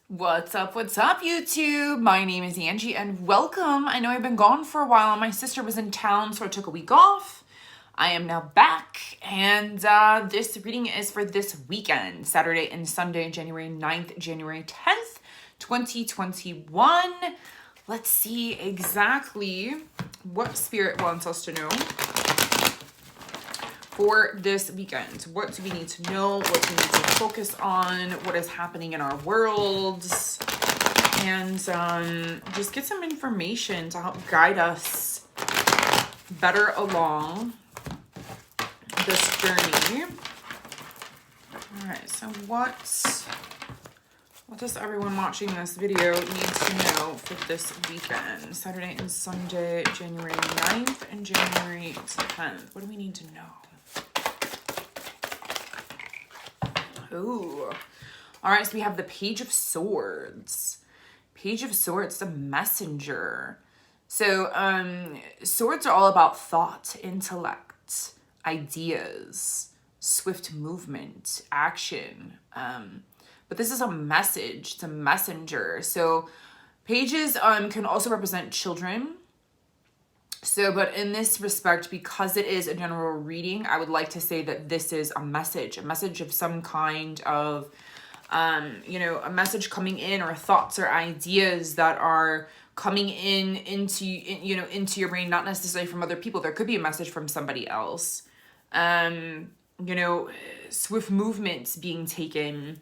What's up, YouTube? My name is Angie and welcome. I know I've been gone for a while. My sister was in town, so I took a week off. I am now back, and this reading is for this weekend, Saturday and Sunday, January 9th, January 10th, 2021. Let's see exactly what Spirit wants us to know for this weekend. What do we need to know? What do we need to focus on? What is happening in our worlds? And just get some information to help guide us better along this journey. All right, so what does everyone watching this video need to know for this weekend? Saturday and Sunday, January 9th and January 10th. What do we need to know? Ooh. All right, so we have the Page of Swords. Page of Swords, the messenger. So swords are all about thought, intellect, ideas, swift movement, action. But this is a message. It's a messenger. So pages can also represent children. So, but in this respect, because it is a general reading, I would like to say that this is a message of some kind of, a message coming in, or thoughts or ideas that are coming into your brain, not necessarily from other people. There could be a message from somebody else. Swift movements being taken,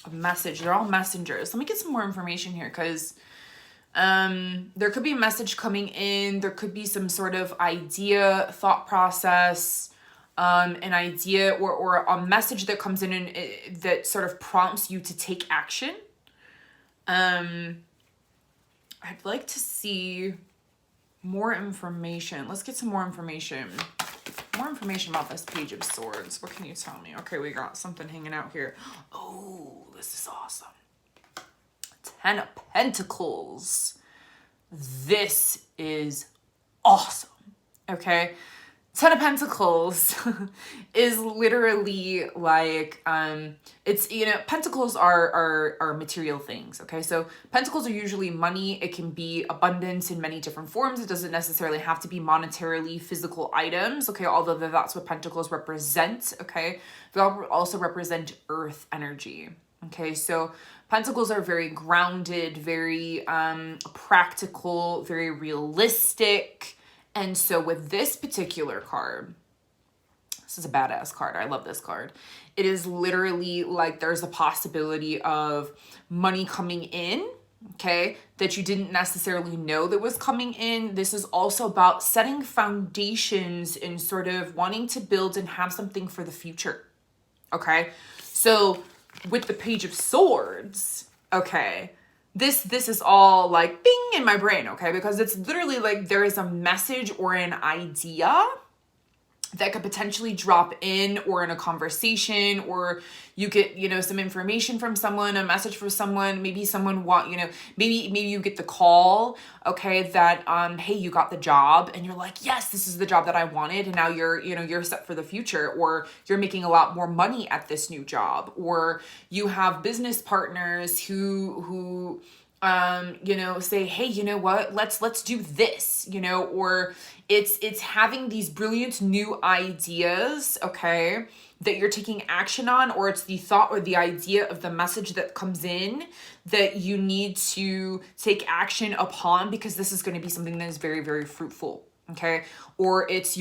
a message. They're all messengers. Let me get some more information here, because there could be a message coming in. There could be some sort of idea, thought process, an idea or a message that comes in and that sort of prompts you to take action. I'd like to see more information. Let's get some more information. More information about this Page of Swords. What can you tell me? Okay, we got something hanging out here. Oh, this is awesome. 10 of Pentacles. This is awesome. Okay. 10 of Pentacles is literally like, it's, pentacles are material things. Okay. So pentacles are usually money. It can be abundance in many different forms. It doesn't necessarily have to be monetarily physical items. Okay. Although that's what pentacles represent. Okay. They also represent earth energy. Okay. So pentacles are very grounded, very practical, very realistic. And so with this particular card, this is a badass card. I love this card. It is literally like there's a possibility of money coming in, okay, that you didn't necessarily know that was coming in. This is also about setting foundations and sort of wanting to build and have something for the future, okay? So with the Page of Swords, okay, this is all like bing in my brain, okay? Because it's literally like there is a message or an idea that could potentially drop in, or in a conversation, or you get, some information from someone, a message from someone, maybe someone maybe you get the call, okay, that, hey, you got the job, and you're like, yes, this is the job that I wanted. And now you're set for the future, or you're making a lot more money at this new job, or you have business partners who say, hey, you know what, let's do this, or it's having these brilliant new ideas, okay, that you're taking action on, or it's the thought or the idea of the message that comes in that you need to take action upon, because this is going to be something that is very, very fruitful, okay? Or it's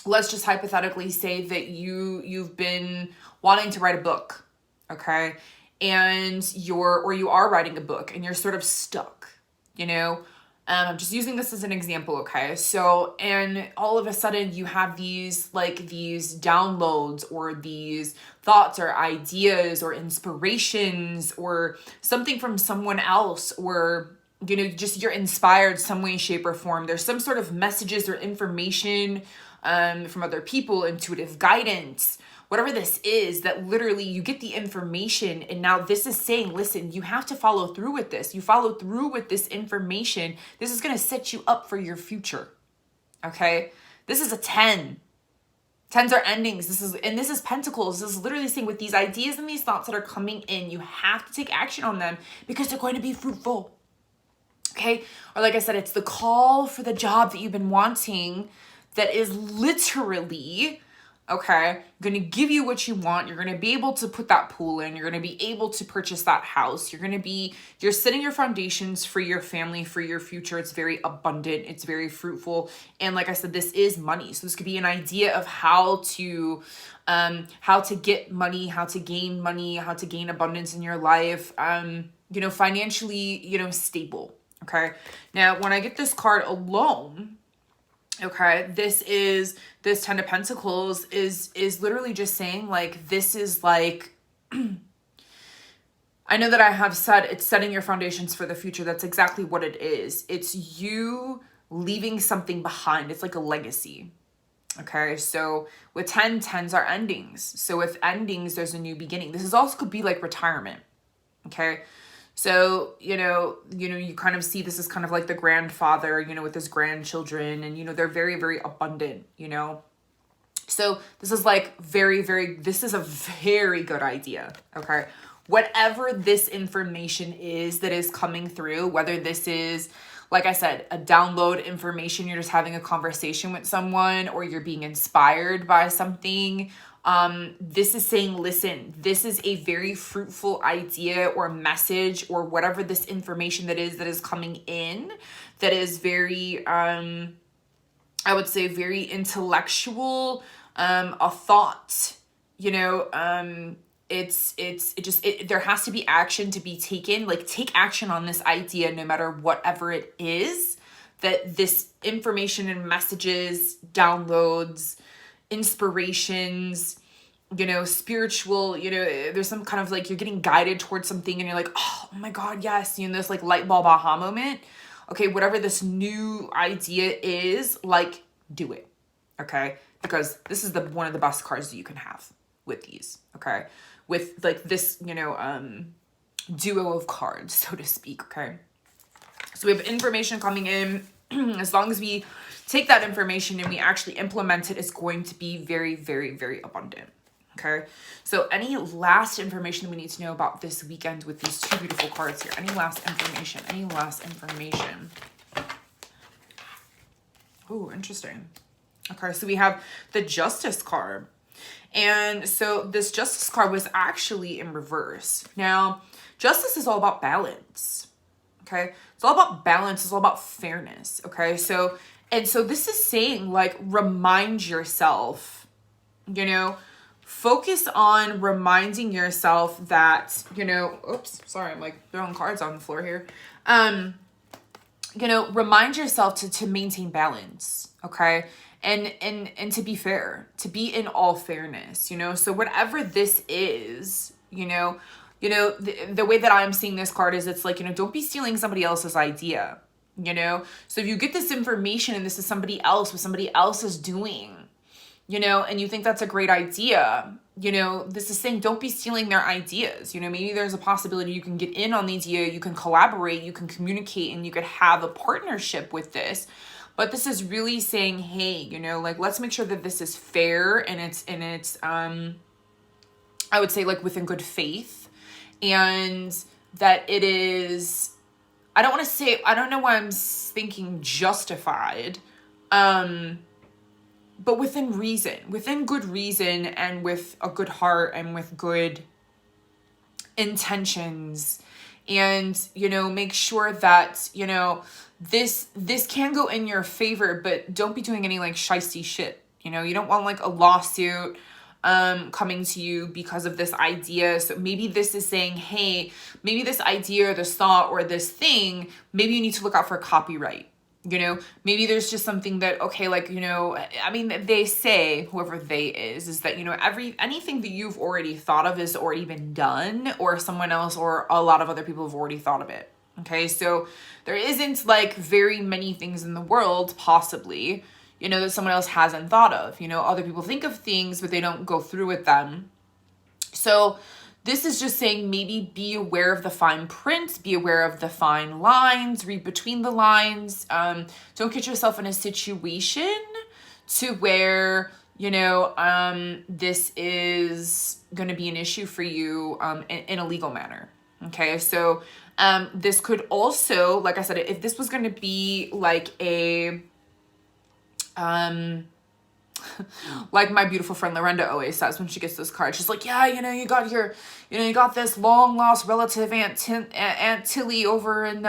let's just hypothetically say that you've been wanting to write a book, okay? And you are writing a book and you're sort of stuck, I'm just using this as an example, okay? So, and all of a sudden you have these downloads, or these thoughts or ideas or inspirations, or something from someone else, or, just you're inspired some way, shape, or form. There's some sort of messages or information from other people, intuitive guidance, whatever this is, that literally you get the information, and now this is saying, listen, you have to follow through with this. You follow through with this information. This is going to set you up for your future. Okay? This is a 10. Tens are endings. This is Pentacles. This is literally saying with these ideas and these thoughts that are coming in, you have to take action on them because they're going to be fruitful. Okay? Or like I said, it's the call for the job that you've been wanting that is literally, okay, going to give you what you want. You're going to be able to put that pool in. You're going to be able to purchase that house. You're setting your foundations for your family, for your future. It's very abundant. It's very fruitful. And like I said, this is money. So this could be an idea of how to get money, how to gain abundance in your life, financially, stable. Okay. Now, when I get this card alone, okay, this Ten of Pentacles is literally just saying like, this is like, I know that I have said it's setting your foundations for the future. That's exactly what it is. It's you leaving something behind. It's like a legacy. Okay, so with 10s are endings. So with endings, there's a new beginning. This is also could be like retirement. Okay. So, you kind of see this is kind of like the grandfather, with his grandchildren and, they're very, very abundant, So this is like this is a very good idea. Okay. Whatever this information is that is coming through, whether this is, like I said, a download information, you're just having a conversation with someone or you're being inspired by something. This is saying, listen, this is a very fruitful idea or message or whatever this information that is coming in that is very, I would say very intellectual, a thought, there has to be action to be taken, like take action on this idea, no matter whatever it is, that this information and messages, downloads, inspirations, spiritual, there's some kind of like you're getting guided towards something and you're like, oh my God, yes, this like light bulb aha moment. Okay, whatever this new idea is, like do it. Okay, because this is one of the best cards that you can have with these. Okay, with like this, duo of cards, so to speak. Okay, so we have information coming in. As long as we take that information and we actually implement it, it's going to be very, very, very abundant. Okay. So any last information that we need to know about this weekend with these two beautiful cards here? Any last information? Oh, interesting. Okay. So we have the Justice card. And so this Justice card was actually in reverse. Now, Justice is all about balance. Okay. It's all about balance. It's all about fairness. Okay. So this is saying like, remind yourself, focus on reminding yourself that, oops, sorry. I'm like throwing cards on the floor here. Remind yourself to maintain balance. Okay. And to be fair, to be in all fairness, so whatever this is, the way that I'm seeing this card is it's like, don't be stealing somebody else's idea, so if you get this information and this is somebody else, what somebody else is doing, and you think that's a great idea, this is saying don't be stealing their ideas. Maybe there's a possibility you can get in on the idea, you can collaborate, you can communicate, and you could have a partnership with this. But this is really saying, hey, like, let's make sure that this is fair and it's I would say like within good faith, and that it is, I don't know why I'm thinking justified, but within good reason and with a good heart and with good intentions, and, make sure that, this can go in your favor, but don't be doing any like shisty shit. You don't want like a lawsuit coming to you because of this idea. So maybe this is saying, hey, maybe this idea or this thought or this thing, maybe you need to look out for copyright. Maybe there's just something that, okay, like, I mean, they say, whoever they is that, anything that you've already thought of has already been done, or someone else or a lot of other people have already thought of it. Okay. So there isn't like very many things in the world, possibly, that someone else hasn't thought of. Other people think of things, but they don't go through with them. So this is just saying maybe be aware of the fine print, be aware of the fine lines, read between the lines. Don't get yourself in a situation to where, this is going to be an issue for you in a legal manner. Okay, so this could also, like I said, if this was going to be like a like my beautiful friend Lorenda always says when she gets this card, she's like, yeah, you got this long lost relative Aunt Tilly over in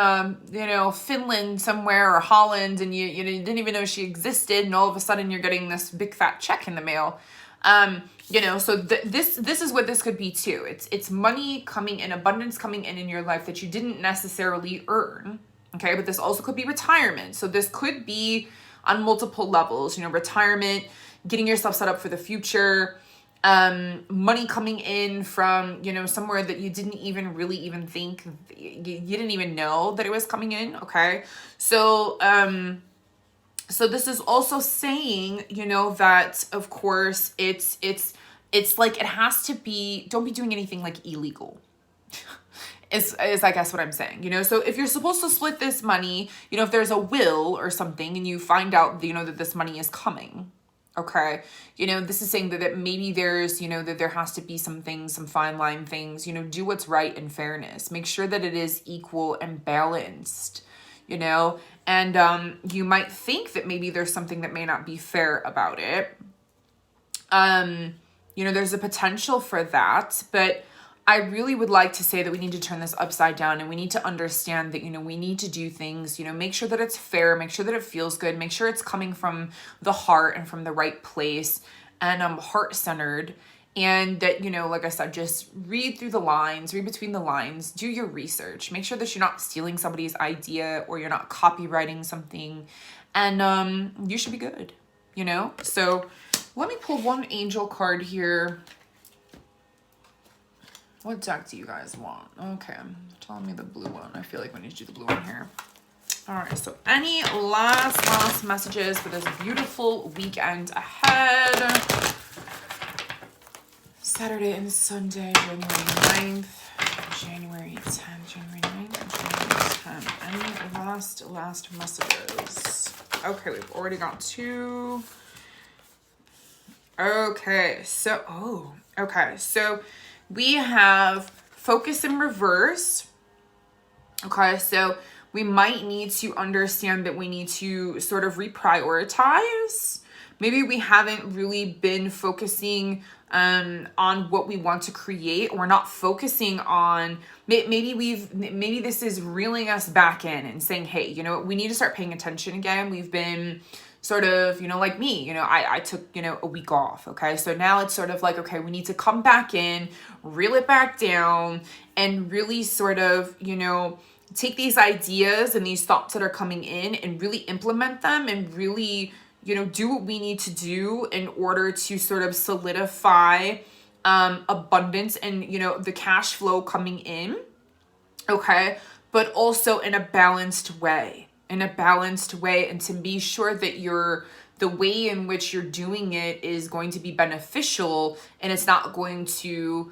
Finland somewhere, or Holland, and you didn't even know she existed, and all of a sudden you're getting this big fat check in the mail. So this is what this could be too. It's money coming in, abundance coming in your life that you didn't necessarily earn. Okay, but this also could be retirement. So this could be on multiple levels, retirement, getting yourself set up for the future, money coming in from, somewhere that you didn't even really even think, you didn't even know that it was coming in. Okay. So, so this is also saying, that of course it's like, it has to be, don't be doing anything like illegal. Is I guess what I'm saying, so if you're supposed to split this money, if there's a will or something and you find out, that this money is coming, okay, this is saying that maybe there's, that there has to be some things, some fine line things, do what's right in fairness, make sure that it is equal and balanced, and you might think that maybe there's something that may not be fair about it. There's a potential for that, but I really would like to say that we need to turn this upside down, and we need to understand that, we need to do things, make sure that it's fair, make sure that it feels good, make sure it's coming from the heart and from the right place, and heart-centered, and that, like I said, just read through the lines, read between the lines, do your research, make sure that you're not stealing somebody's idea or you're not copywriting something, and you should be good, So let me pull one angel card here. What deck do you guys want? Okay, tell me the blue one. I feel like we need to do the blue one here. All right, so any last messages for this beautiful weekend ahead? Saturday and Sunday, January 9th, January 10th, January 9th, and January 10th. Any last messages? Okay, we've already got 2. Okay, so, we have focus in reverse. Okay, so we might need to understand that we need to sort of reprioritize. Maybe we haven't really been focusing on what we want to create. We're not focusing on, maybe this is reeling us back in and saying, hey, we need to start paying attention again. We've been sort of, like me, I took, a week off. Okay. So now it's sort of like, okay, we need to come back in, reel it back down, and really sort of, take these ideas and these thoughts that are coming in and really implement them and really, do what we need to do in order to sort of solidify abundance and, the cash flow coming in. Okay. But also in a balanced way. And to be sure that the way in which you're doing it is going to be beneficial, and it's not going to,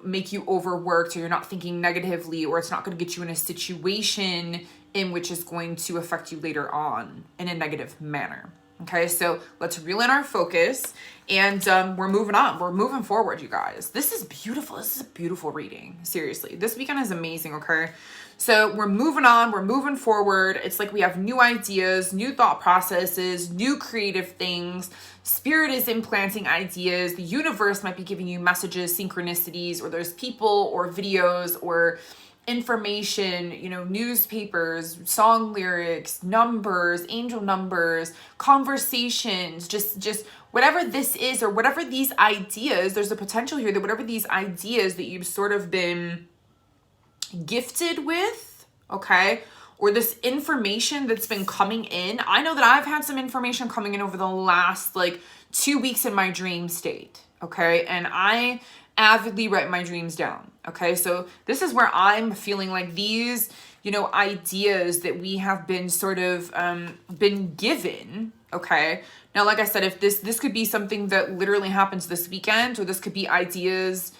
make you overworked, or you're not thinking negatively, or it's not going to get you in a situation in which is going to affect you later on in a negative manner. Okay, so let's reel in our focus, and we're moving on. We're moving forward, you guys. This is beautiful. This is a beautiful reading. Seriously, this weekend is amazing, okay? So we're moving on. We're moving forward. It's like we have new ideas, new thought processes, new creative things. Spirit is implanting ideas. The universe might be giving you messages, synchronicities, or there's people or videos or information, newspapers, song lyrics, numbers, angel numbers, conversations, just whatever this is, or whatever these ideas, there's a potential here that whatever these ideas that you've sort of been gifted with, okay, or this information that's been coming in. I know that I've had some information coming in over the last 2 weeks in my dream state, okay, and I avidly write my dreams down. Okay, so this is where I'm feeling like these, ideas that we have been sort of been given. Okay, now, like I said, if this could be something that literally happens this weekend, or this could be ideas,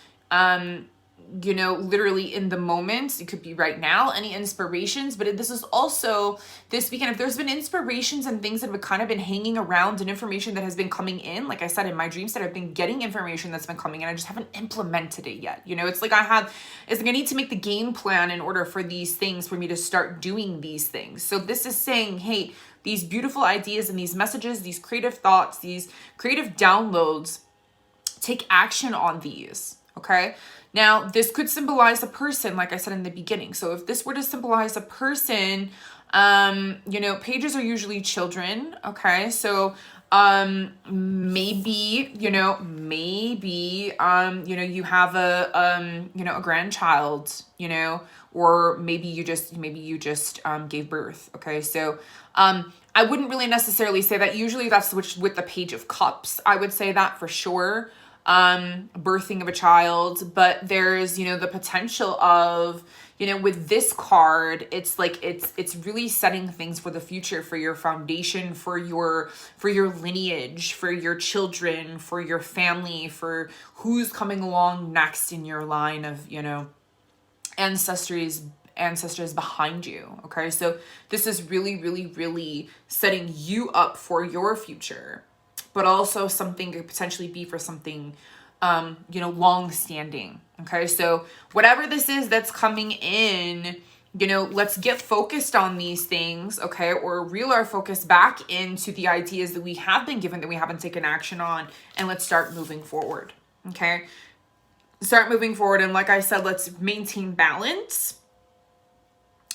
you know, literally in the moment. It could be right now, any inspirations, but this is also this weekend. If there's been inspirations and things that have kind of been hanging around and information that has been coming in, like I said, in my dreams that I've been getting information that's been coming in, I just haven't implemented it yet. You know, it's like it's like I need to make the game plan in order for these things, for me to start doing these things. So this is saying, hey, these beautiful ideas and these messages, these creative thoughts, these creative downloads, take action on these. Okay. Now this could symbolize a person, like I said in the beginning. So if this were to symbolize a person, you know, pages are usually children. Okay. So, maybe, you know, you have you know, a grandchild, you know, or maybe you just gave birth. Okay. So, I wouldn't really necessarily say that. Usually that's with the Page of Cups. I would say that for sure. Birthing of a child, but there's, you know, the potential of, you know, with this card, it's like, it's really setting things for the future, for your foundation, for your lineage, for your children, for your family, for who's coming along next in your line of, you know, ancestors behind you. Okay. So this is really, really, really setting you up for your future, but also something could potentially be for something, you know, long standing. Okay. So whatever this is that's coming in, you know, let's get focused on these things. Okay. Or reel our focus back into the ideas that we have been given that we haven't taken action on, and let's start moving forward. Okay. Start moving forward. And like I said, let's maintain balance.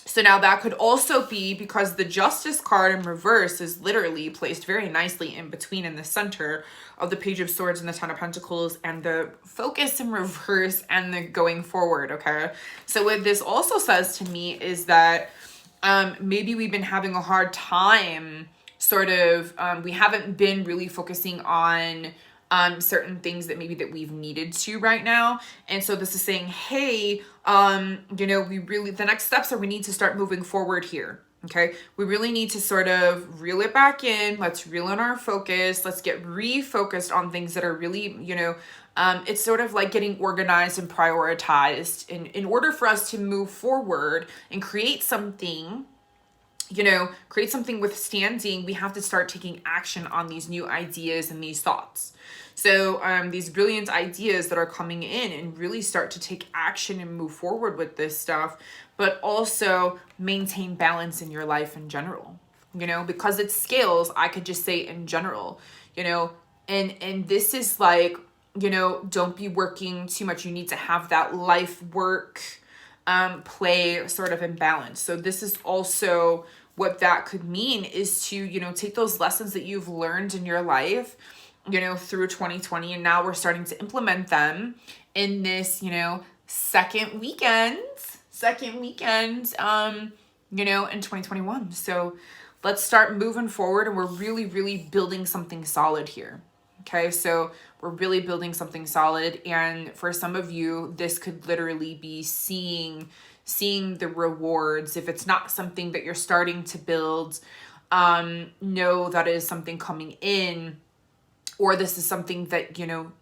So now that could also be because the Justice card in reverse is literally placed very nicely in between, in the center of the Page of Swords and the Ten of Pentacles, and the focus in reverse and the going forward. Okay. So what this also says to me is that maybe we've been having a hard time sort of, we haven't been really focusing on certain things that maybe that we've needed to right now. And so this is saying, hey, you know, the next steps are we need to start moving forward here. Okay. We really need to sort of reel it back in. Let's reel in our focus. Let's get refocused on things that are really, you know, it's sort of like getting organized and prioritized in order for us to move forward and create something, you know, create something withstanding. We have to start taking action on these new ideas and these thoughts. So these brilliant ideas that are coming in, and really start to take action and move forward with this stuff, but also maintain balance in your life in general, you know, because it scales. I could just say in general, you know, and this is like, you know, don't be working too much. You need to have that life work, play sort of in balance. So this is also what that could mean, is to, you know, take those lessons that you've learned in your life, you know, through 2020, and now we're starting to implement them in this, you know, second weekend, you know, in 2021. So let's start moving forward, and we're really, really building something solid here. Okay. So we're really building something solid. And for some of you, this could literally be seeing the rewards. If it's not something that you're starting to build, know that is something coming in, or this is something that, you know,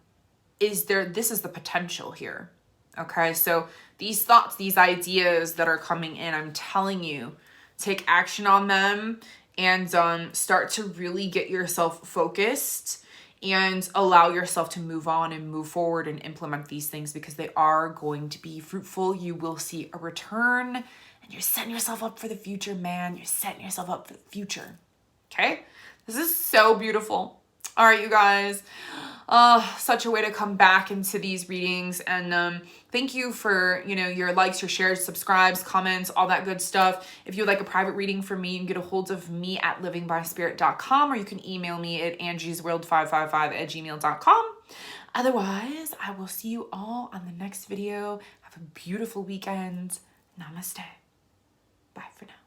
this is the potential here. Okay. So these thoughts, these ideas that are coming in, I'm telling you, take action on them, and start to really get yourself focused and allow yourself to move on and move forward and implement these things, because they are going to be fruitful. You will see a return, and you're setting yourself up for the future, man. You're setting yourself up for the future. Okay. This is so beautiful. All right, you guys, such a way to come back into these readings. And thank you for, you know, your likes, your shares, subscribes, comments, all that good stuff. If you'd like a private reading from me, you can get a hold of me at livingbyspirit.com, or you can email me at angiesworld555@gmail.com. Otherwise, I will see you all on the next video. Have a beautiful weekend. Namaste. Bye for now.